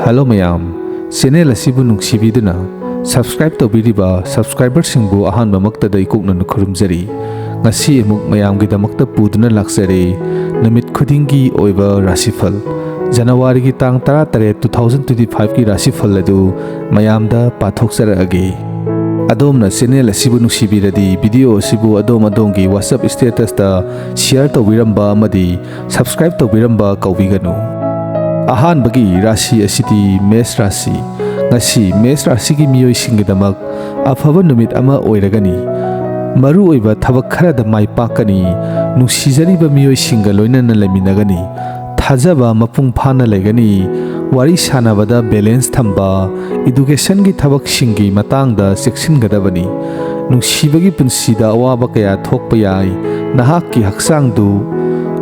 Hello mayam, channel asibu nungsibiduna subscribe tawbiriba subscriber singbu ahanba maktada ikokna khurumjari ngasi emuk mayam gidamakta puduna laksare namit khudingi oiba rashifal January gi tang 13 2025 ki rashifal adu mayamda pathoksarage Adomna channel asibu nungsibiradi video asibu adongi WhatsApp status da share tawbiramba amadi subscribe tawbiramba kaubiganu Ahan bagi Rashi asidi Mes Rashi ngasi Mes Rashi gi miyoi singidamak afaba numit ama oiragani maru oiba thabak kharada mai pakani nungsijariba miyoi singa loinana leminagani thajaba mapung phana legani wari sanabada balance thamba education gi thabak singi matangda section gadabani nungsibagi punsida awaba kaya thokpa yai nahak ki haksang du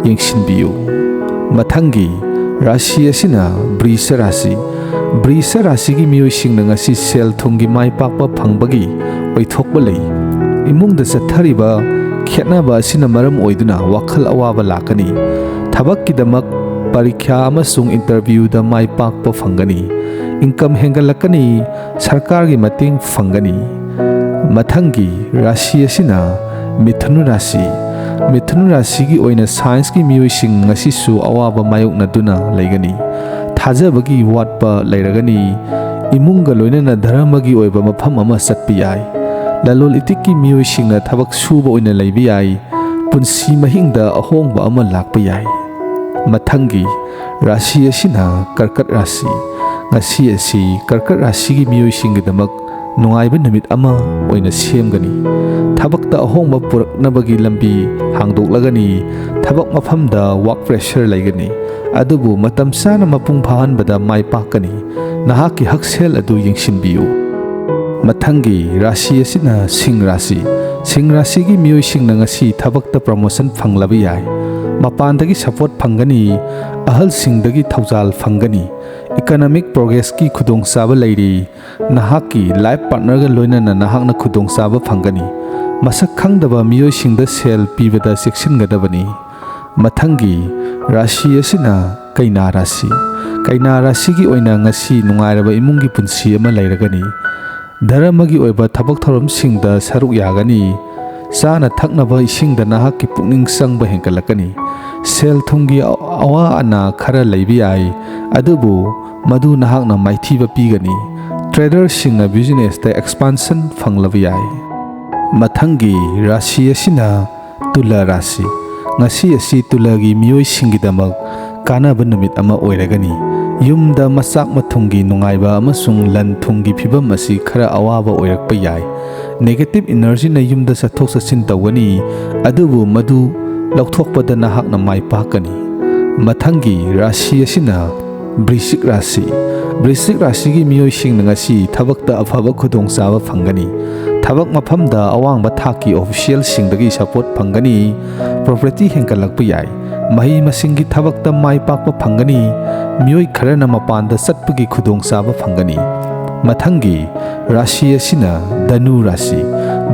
yengsinbiu mathangi Rashi asina Brisa Rashi gi miyoi singna ngasi sel thungi mai pakpa phangbagi oithokba lei imungda sathariba khetnaba asina maram oiduna wakhal awaba lakani thabak kidamak parikya amasung interview da mai pakpa phangani income hengalakani sarkar gi mating phangani mathangi Rashi asina Mithunu Rashi gi oina science gi miyoi sing ngasi su awaba mayokna duna leigani thajabagi watpa leiragani imunga loinana dharma gi oiba mapham ama satpi yai lalol itikki miyoi singna thabak suba oina leibi yai punsi mahingda ahongba ama lakpa yai mathangi Rashi asina Karkat Rashi ngasi asi Karkat Rashi gi miyoi singgidamak nungaiba namit ama oina semgani thabakta ahongba puraknabagi lambi hangdoklagani thabak mafamda work pressure laigani adubu matam sana mapung phahanbada mai pakani nahaki haksel adu yengsinbiu mathangi Rashi asina Sing Rashi gi miyoi singna ngasi thabakta promotion phanglabi yai mapandagi support phangani ahal singdagi thaujal phangani economic progress ki khudong saba leiri nahaki life partner ga loinana nahakna khudong saba phangani masak khangdaba miyoi singda sel pibada section gadabani mathangi Rashi asina Kaina Rashi gi oina ngasi nungairaba imungi punsi ama leiragani dharmagi oiba thabak thorom singda saruk yagani sana thaknaba isingda nahakki pukning sangba hengkalakani sel thungi awa ana khara leibi ai adubu madu nahakna maithiba pigani trader singa business da expansion phanglabi ai mathangi Rashi asina Tula Rashi ngasi asi tulagi miyoi singidamak kanaba numit ama oiragani yumda masak mathungi nungaiba amasung lan thungi phibam asi khara awaba oirakpa yai negative energy na yumda sathok sasin tawani adubu madu lauthokpada nahakna mai pakani mathangi Rashi asina Brisik Rashi gi miyoi singna ngasi thabakta afaba khudong saba phangani thabak mafamda awangba thaki official singdagi support phangani property hengkalakpa yai mahi masingi thabakta mai pakpa phangani miyoi kharana mapanda satpagi khudong saba phangani mathangi Rashi asina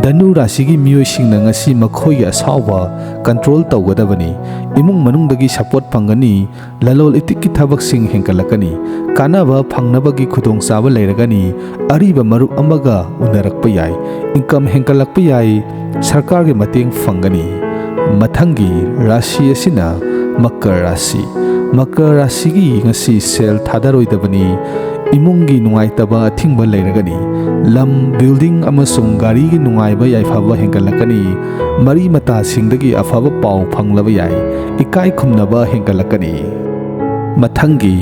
Danu Rashi gi miyoi singna ngasi makhoi asawa control tawgadabani imung manungdagi support phangani lalol itikki thabak sing hengkalakani kanaba phangnabagi khudong saba leiragani ariba maruk amaga unarakpa yai income hengkalakpa yai sarkar gi mateng phangani mathangi Rashi asina Makar Rashi gi ngasi sel thadaroidabani imungi nungaitaba athingba leiragani lam building amasung gari gi nungaiba yaifaba hengkalakani mari mata singdagi afaba pau phanglaba yai ikai khumnaba hengkalakani mathangi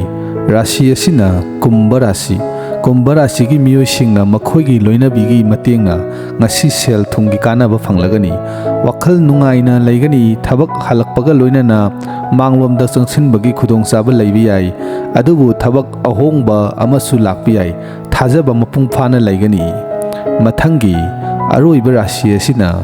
Rashi asina Kumbha Rashi gi miyoi singna makhoigi loinabigi matengna ngasi sel thungi kanaba phanglagani wakhal nungaina leigani thabak halakpaga loinana manglomda changsinbagi khudong saba leibi yai adubu thabak ahongba amasu lakpi yai thajaba mapung phana leigani mathangi aroiba Rashi asina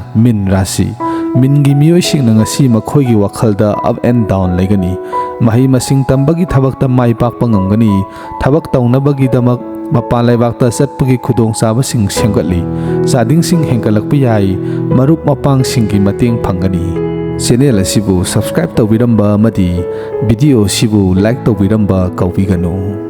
Mingi miyoi singna ngasi makhoigi wakhalda up and down leigani mahi masing tambagi thabakta mai pakpa ngamgani thabak taunabagi damak mapan laibakta satpagi khudong saba sing senggatli sading sing hengkalakpa yai marup mapang singgi mateng phangani channel asibu subscribe tawbiramba amadi video sibu like tawbiramba kaubiganu